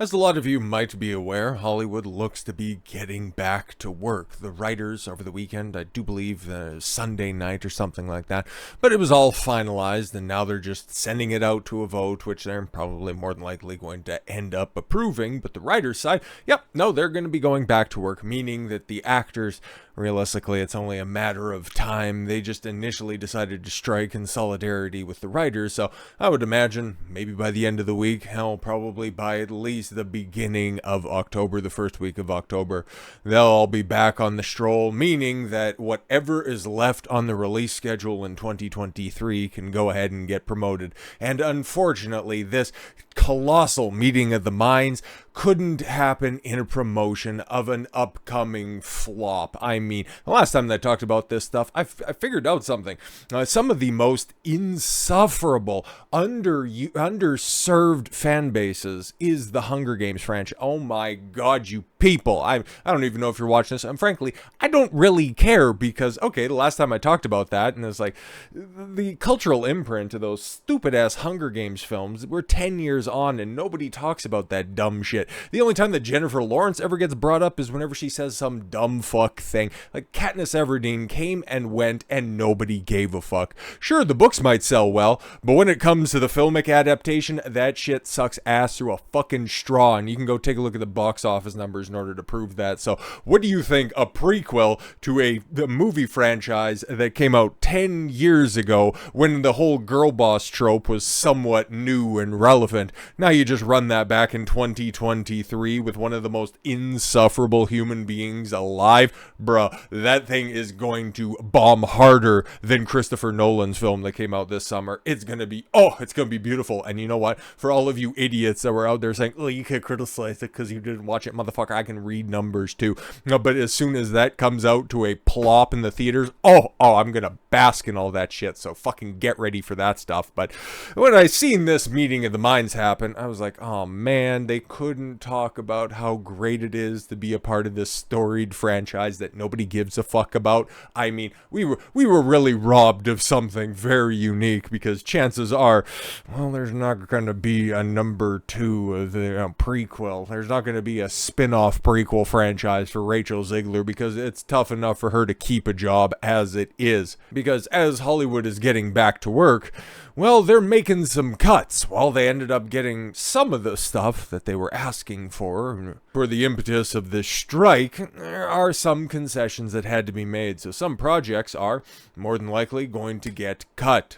As a lot of you might be aware, Hollywood looks to be getting back to work. The writers over the weekend, I do believe Sunday night or something like that, but it was all finalized and now they're just sending it out to a vote, which they're probably more than likely going to end up approving. But the writers' side, yep, no, they're going to be going back to work, meaning that the actors, realistically, it's only a matter of time. They just initially decided to strike in solidarity with the writers, so I would imagine maybe by the end of the week, hell, probably by at least the beginning of October, the first week of October, they'll all be back on the stroll, meaning that whatever is left on the release schedule in 2023 can go ahead and get promoted. And unfortunately, this colossal meeting of the minds couldn't happen in a promotion of an upcoming flop. I mean, the last time that I talked about this stuff, I figured out something. Some of the most insufferable, underserved fan bases is the Hunger Games franchise. Oh my god, you people. I don't even know if you're watching this, and frankly, I don't really care because, okay, the last time I talked about that, and it's like, the cultural imprint of those stupid-ass Hunger Games films, we're 10 years on and nobody talks about that dumb shit. The only time that Jennifer Lawrence ever gets brought up is whenever she says some dumb fuck thing. Like, Katniss Everdeen came and went and nobody gave a fuck. Sure, the books might sell well, but when it comes to the filmic adaptation, that shit sucks ass through a fucking straw, and you can go take a look at the box office numbers in order to prove that. So, what do you think a prequel to the movie franchise that came out 10 years ago when the whole girl boss trope was somewhat new and relevant? Now you just run that back in 2023 with one of the most insufferable human beings alive. Bruh, that thing is going to bomb harder than Christopher Nolan's film that came out this summer. It's going to be beautiful. And you know what? For all of you idiots that were out there saying, oh, you can't criticize it because you didn't watch it, motherfucker, I can read numbers too. No, but as soon as that comes out to a plop in the theaters, I'm going to bask in all that shit. So fucking get ready for that stuff. But when I seen this meeting of the minds happen, I was like, oh man, they couldn't talk about how great it is to be a part of this storied franchise that nobody gives a fuck about. I mean, we were really robbed of something very unique, because chances are, well, there's not going to be a number 2 of the prequel. There's not going to be a spin-off prequel franchise for Rachel Zegler, because it's tough enough for her to keep a job as it is. Because as Hollywood is getting back to work, well, they're making some cuts. While they ended up getting some of the stuff that they were asking for the impetus of this strike, there are some concessions that had to be made. So some projects are more than likely going to get cut.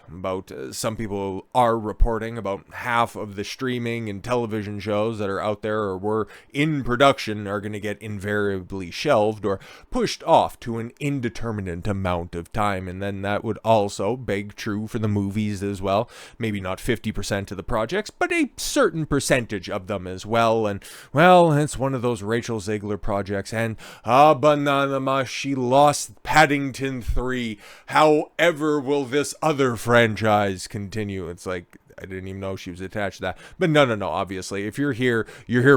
Some people are reporting about half of the streaming and television shows that are out there or were in production are going to get invariably shelved or pushed off to an indeterminate amount of time. And then that would also beg true for the movies as well. Maybe not 50% of the projects, but a certain percentage of them as well. And, well, it's one of those Rachel Zegler projects. And, banana, she lost Paddington 3. However will this other franchise continue? It's like, I didn't even know she was attached to that. But no, obviously. If you're here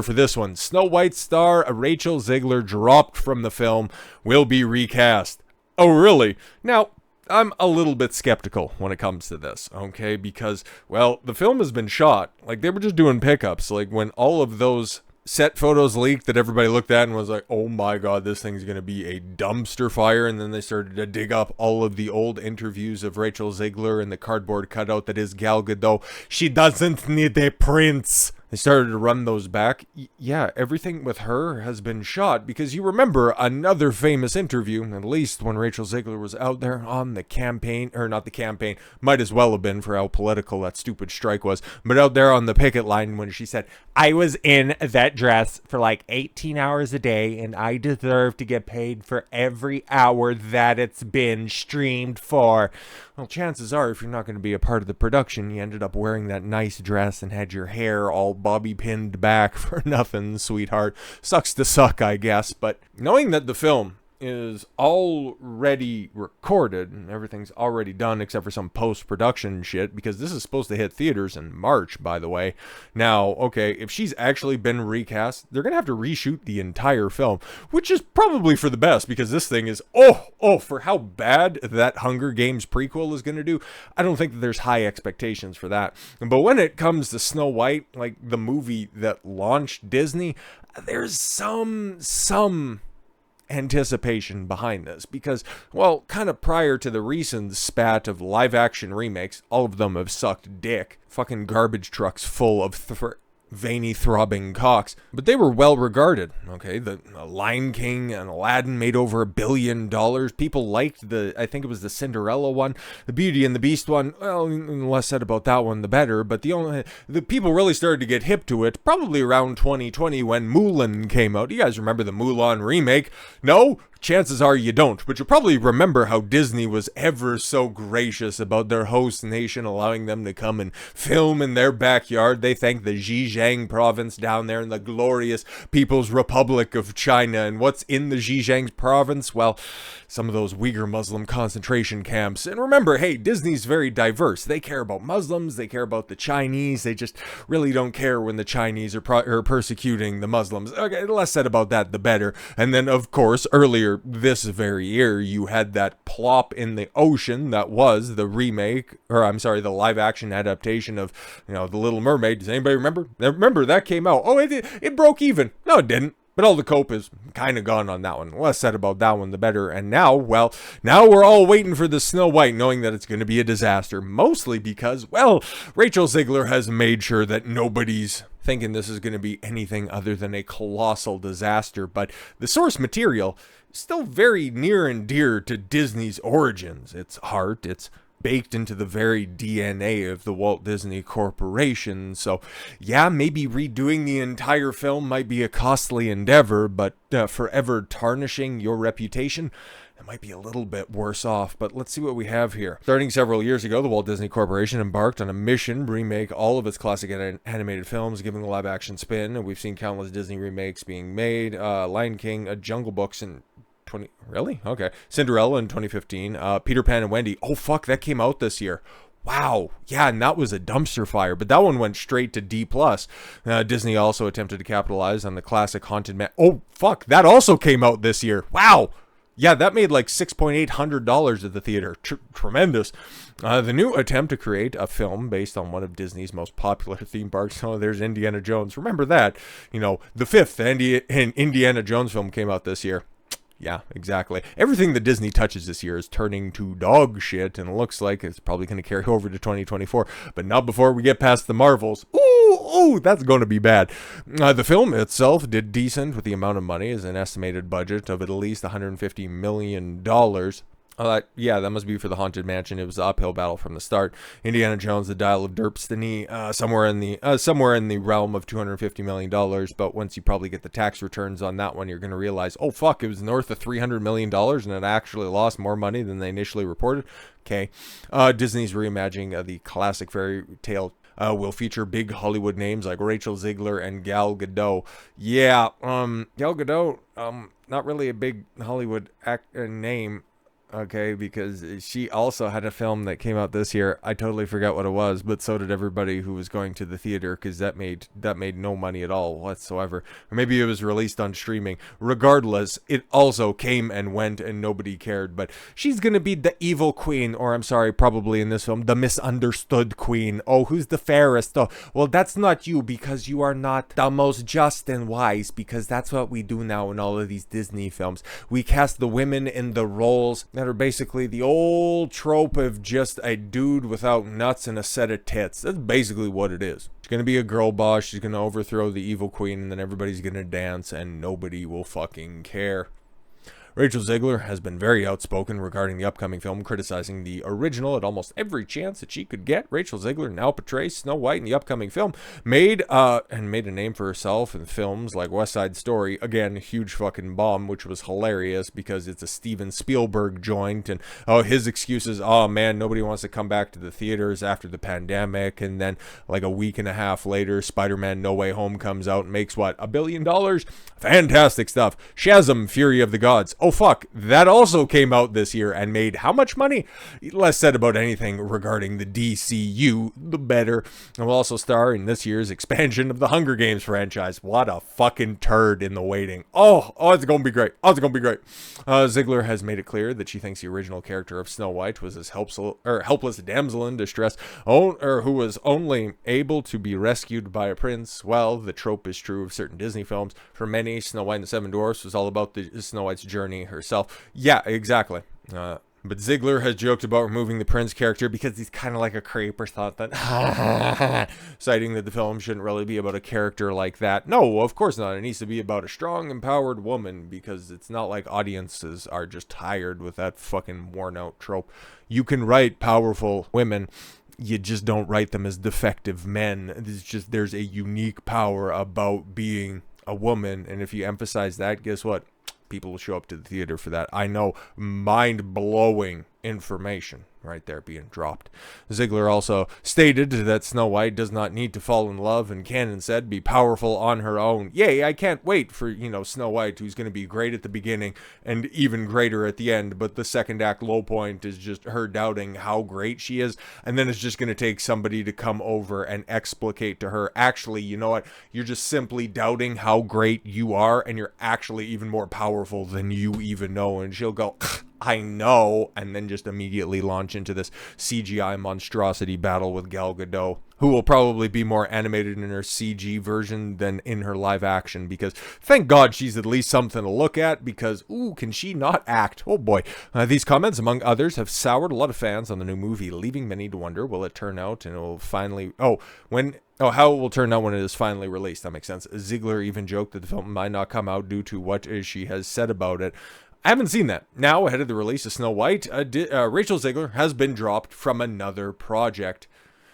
for this one. Snow White star Rachel Zegler dropped from the film, will be recast. Oh, really? Now, I'm a little bit skeptical when it comes to this, okay? Because, well, the film has been shot. Like, they were just doing pickups. Like, when all of those set photos leaked that everybody looked at and was like, oh my god, this thing's going to be a dumpster fire. And then they started to dig up all of the old interviews of Rachel Zegler and the cardboard cutout that is Gal Gadot. She doesn't need a prince. They started to run those back. Yeah, everything with her has been shot, because you remember another famous interview, at least when Rachel Zegler was out there on the campaign, or not the campaign, might as well have been for how political that stupid strike was, but out there on the picket line when she said, I was in that dress for like 18 hours a day and I deserve to get paid for every hour that it's been streamed for. Well, chances are, if you're not going to be a part of the production, you ended up wearing that nice dress and had your hair all bobby pinned back for nothing, sweetheart. Sucks to suck, I guess. But knowing that the film is already recorded and everything's already done except for some post-production shit, because this is supposed to hit theaters in March, by the way. Now, okay, if she's actually been recast, they're gonna have to reshoot the entire film, which is probably for the best, because this thing is for how bad that Hunger Games prequel is gonna do. I don't think that there's high expectations for that. But when it comes to Snow White, like the movie that launched Disney, there's some anticipation behind this, because, well, kind of prior to the recent spat of live action remakes, all of them have sucked dick. Fucking garbage trucks full of veiny throbbing cocks, but they were well regarded. Okay, the Lion King and Aladdin made over $1 billion. People liked I think it was the Cinderella one, the Beauty and the Beast one. Well, the less said about that one, the better. But the people really started to get hip to it probably around 2020 when Mulan came out. You guys remember the Mulan remake? No? Chances are you don't, but you'll probably remember how Disney was ever so gracious about their host nation allowing them to come and film in their backyard. They thanked the Zhejiang province down there in the glorious People's Republic of China. And what's in the Zhejiang province? Well, some of those Uyghur Muslim concentration camps. And remember, hey, Disney's very diverse. They care about Muslims, they care about the Chinese, they just really don't care when the Chinese are persecuting the Muslims. Okay, the less said about that, the better. And then, of course, earlier this very year, you had that plop in the ocean that was the remake, or I'm sorry, the live action adaptation of, The Little Mermaid. Does anybody remember? Remember, that came out. Oh, it broke even. No, it didn't. But all the cope is kind of gone on that one. The less said about that one, the better. And now we're all waiting for the Snow White, knowing that it's going to be a disaster. Mostly because, Rachel Zegler has made sure that nobody's thinking this is going to be anything other than a colossal disaster. But the source material is still very near and dear to Disney's origins. Its heart, it's baked into the very DNA of the Walt Disney Corporation. So, yeah, maybe redoing the entire film might be a costly endeavor, but forever tarnishing your reputation, it might be a little bit worse off. But let's see what we have here. Starting several years ago, the Walt Disney Corporation embarked on a mission to remake all of its classic animated films, giving the live action spin, and we've seen countless Disney remakes being made. Lion King, Jungle Books, and really? Okay. Cinderella in 2015. Peter Pan and Wendy. Oh, fuck, that came out this year. Wow. Yeah, and that was a dumpster fire, but that one went straight to D+. Disney also attempted to capitalize on the classic Haunted Man. Oh, fuck, that also came out this year. Wow. Yeah, that made like $6,800 at the theater. Tremendous. The new attempt to create a film based on one of Disney's most popular theme parks. Oh, there's Indiana Jones. Remember that. The fifth Indiana Jones film came out this year. Yeah, exactly. Everything that Disney touches this year is turning to dog shit, and it looks like it's probably going to carry over to 2024, but not before we get past the Marvels. Ooh, that's going to be bad. The film itself did decent with the amount of money, as an estimated budget of at least $150 million. Yeah, that must be for the Haunted Mansion. It was an uphill battle from the start. Indiana Jones, the Dial of Destiny, somewhere in the realm of $250 million. But once you probably get the tax returns on that one, you're going to realize, oh fuck, it was north of $300 million, and it actually lost more money than they initially reported. Okay, Disney's reimagining the classic fairy tale will feature big Hollywood names like Rachel Zegler and Gal Gadot. Yeah, Gal Gadot, not really a big Hollywood name. Okay, because she also had a film that came out this year. I totally forgot what it was, but so did everybody who was going to the theater, because that made no money at all whatsoever. Or maybe it was released on streaming. Regardless, it also came and went and nobody cared. But she's going to be the evil queen, or I'm sorry, probably in this film, the misunderstood queen. Oh, who's the fairest? Oh, well, that's not you, because you are not the most just and wise, because that's what we do now in all of these Disney films. We cast the women in the roles that are basically the old trope of just a dude without nuts and a set of tits. That's basically what it is. She's going to be a girl boss, she's going to overthrow the evil queen, and then everybody's going to dance, and nobody will fucking care. Rachel Zegler has been very outspoken regarding the upcoming film, criticizing the original at almost every chance that she could get. Rachel Zegler now portrays Snow White in the upcoming film, made a name for herself in films like West Side Story. Again, huge fucking bomb, which was hilarious because it's a Steven Spielberg joint, and his excuse is, oh man, nobody wants to come back to the theaters after the pandemic. And then like a week and a half later, Spider-Man No Way Home comes out and makes what, $1 billion? Fantastic stuff. Shazam! Fury of the Gods. Oh fuck, that also came out this year and made how much money? Less said about anything regarding the DCU, the better. And will also star in this year's expansion of the Hunger Games franchise. What a fucking turd in the waiting. Oh, it's gonna be great. Oh, it's gonna be great. Zegler has made it clear that she thinks the original character of Snow White was as helpless damsel in distress, who was only able to be rescued by a prince. Well, the trope is true of certain Disney films. For many, Snow White and the Seven Dwarfs was all about the Snow White's journey herself. Yeah, exactly. But Zegler has joked about removing the prince character because he's kind of like a creep, or thought that, citing that the film shouldn't really be about a character like that. No, of course not. It needs to be about a strong, empowered woman, because it's not like audiences are just tired with that fucking worn-out trope. You can write powerful women, you just don't write them as defective men. It's just, there's a unique power about being a woman, and if you emphasize that, guess what? People will show up to the theater for that. I know, mind-blowing information right there being dropped. Zegler also stated that Snow White does not need to fall in love, and Canon said be powerful on her own. Yay, I can't wait for, Snow White, who's going to be great at the beginning and even greater at the end, but the second act low point is just her doubting how great she is, and then it's just going to take somebody to come over and explicate to her, actually, you know what, you're just simply doubting how great you are, and you're actually even more powerful than you even know, and she'll go, I know, and then just immediately launch into this CGI monstrosity battle with Gal Gadot, who will probably be more animated in her CG version than in her live action, because thank God she's at least something to look at, because, ooh, can she not act? Oh boy. These comments, among others, have soured a lot of fans on the new movie, leaving many to wonder, will it turn out and it will finally, how it will turn out when it is finally released. That makes sense. Zegler even joked that the film might not come out due to what she has said about it. I haven't seen that. Now, ahead of the release of Snow White, Rachel Zegler has been dropped from another project.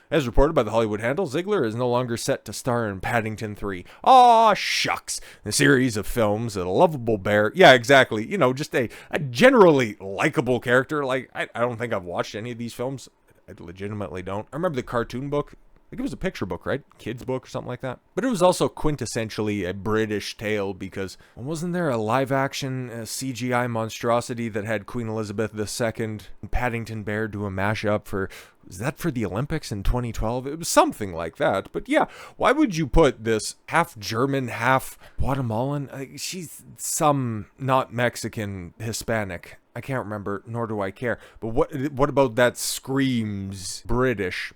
As reported by The Hollywood Handle, Zegler is no longer set to star in Paddington 3. Aw, shucks. The series of films, a lovable bear. Yeah, exactly. Just a generally likable character. Like, I don't think I've watched any of these films. I legitimately don't. I remember the cartoon book. I think it was a picture book, right? Kids book or something like that. But it was also quintessentially a British tale, because wasn't there a live-action CGI monstrosity that had Queen Elizabeth II and Paddington Bear do a mashup for... Was that for the Olympics in 2012? It was something like that. But yeah, why would you put this half German, half Guatemalan? She's some not Mexican, Hispanic. I can't remember, nor do I care. But what about that screams British?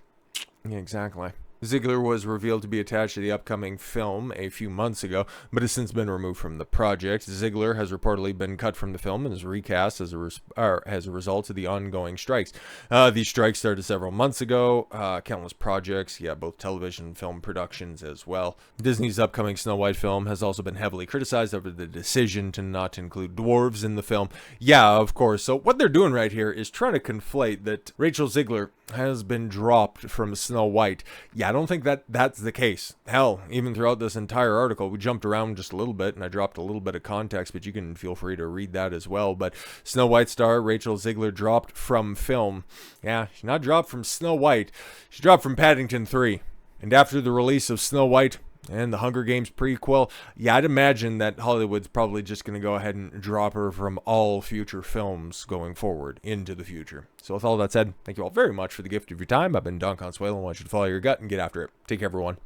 Yeah, exactly. Zegler was revealed to be attached to the upcoming film a few months ago, but has since been removed from the project. Zegler has reportedly been cut from the film and is recast as a result of the ongoing strikes. These strikes started several months ago. Countless projects, both television and film productions as well. Disney's upcoming Snow White film has also been heavily criticized over the decision to not include dwarves in the film. Yeah, of course. So what they're doing right here is trying to conflate that Rachel Zegler has been dropped from Snow White. Yeah, I don't think that's the case. Hell, even throughout this entire article, we jumped around just a little bit, and I dropped a little bit of context, but you can feel free to read that as well. But Snow White star Rachel Zegler dropped from film. Yeah, she's not dropped from Snow White. She dropped from Paddington 3. And after the release of Snow White and the Hunger Games prequel, I'd imagine that Hollywood's probably just going to go ahead and drop her from all future films going forward into the future. So with all that said, thank you all very much for the gift of your time. I've been Don Consuelo, and I want you to follow your gut and get after it. Take care, everyone.